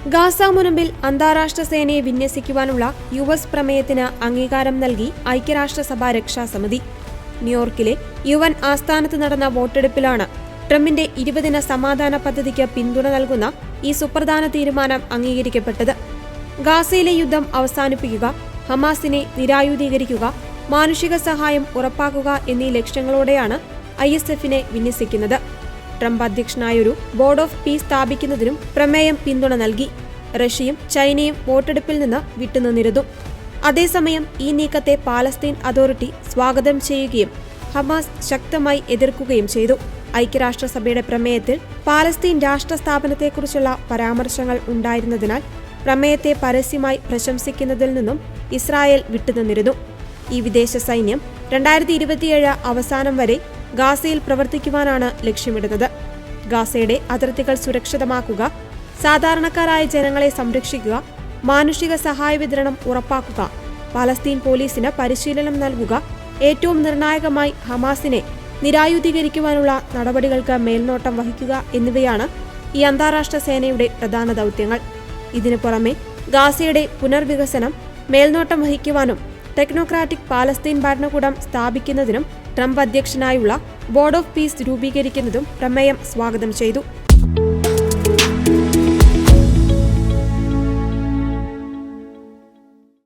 Gaza മുനമ്പിൽ അന്താരാഷ്ട്ര സേനയെ വിന്യസിക്കുവാനുള്ള US പ്രമേയത്തിന് അംഗീകാരം നൽകി ഐക്യരാഷ്ട്രസഭ രക്ഷാസമിതി. ന്യൂയോർക്കിലെ യുഎൻ ആസ്ഥാനത്ത് നടന്ന വോട്ടെടുപ്പിലാണ് ട്രംപിന്റെ 20-ദിന സമാധാന പദ്ധതിക്ക് പിന്തുണ നൽകുന്ന ഈ സുപ്രധാന തീരുമാനം അംഗീകരിക്കപ്പെട്ടത്. ഗാസയിലെ യുദ്ധം അവസാനിപ്പിക്കുക, ഹമാസിനെ നിരായുധീകരിക്കുക, മാനുഷിക സഹായം ഉറപ്പാക്കുക എന്നീ ലക്ഷ്യങ്ങളോടെയാണ് ISFനെ വിന്യസിക്കുന്നത്. ട്രംപ് അധ്യക്ഷനായൊരു ബോർഡ് ഓഫ് പീസ് സ്ഥാപിക്കുന്നതിനും പ്രമേയം പിന്തുണ നൽകി. റഷ്യയും ചൈനയും വോട്ടെടുപ്പിൽ നിന്ന് വിട്ടുനിന്നിരുന്നു. അതേസമയം ഈ നീക്കത്തെ പാലസ്തീൻ അതോറിറ്റി സ്വാഗതം ചെയ്യുകയും ഹമാസ് ശക്തമായി എതിർക്കുകയും ചെയ്തു. ഐക്യരാഷ്ട്രസഭയുടെ പ്രമേയത്തിൽ പാലസ്തീൻ രാഷ്ട്ര സ്ഥാപനത്തെക്കുറിച്ചുള്ള പരാമർശങ്ങൾ ഉണ്ടായിരുന്നതിനാൽ പ്രമേയത്തെ പരസ്യമായി പ്രശംസിക്കുന്നതിൽ നിന്നും ഇസ്രായേൽ വിട്ടുനിന്നിരുന്നു. ഈ വിദേശ സൈന്യം 2027 അവസാനം വരെ ഗാസയിൽ പ്രവർത്തിക്കുവാനാണ് ലക്ഷ്യമിടുന്നത്. ഗാസയുടെ അതിർത്തികൾ സുരക്ഷിതമാക്കുക, സാധാരണക്കാരായ ജനങ്ങളെ സംരക്ഷിക്കുക, മാനുഷിക സഹായ വിതരണം ഉറപ്പാക്കുക, പലസ്തീൻ പോലീസിന് പരിശീലനം നൽകുക, ഏറ്റവും നിർണായകമായി ഹമാസിനെ നിരായുധീകരിക്കുവാനുള്ള നടപടികൾക്ക് മേൽനോട്ടം വഹിക്കുക എന്നിവയാണ് ഈ അന്താരാഷ്ട്ര സേനയുടെ പ്രധാന ദൗത്യങ്ങൾ. ഇതിനു പുറമെ ഗാസയുടെ പുനർവികസനം മേൽനോട്ടം വഹിക്കുവാനും ടെക്നോക്രാറ്റിക് പാലസ്തീൻ ഭരണകൂടം സ്ഥാപിക്കുന്നതിനും ട്രംപ് അധ്യക്ഷനായുള്ള ബോർഡ് ഓഫ് പീസ് രൂപീകരിക്കുന്നതും പ്രമേയം സ്വാഗതം ചെയ്തു.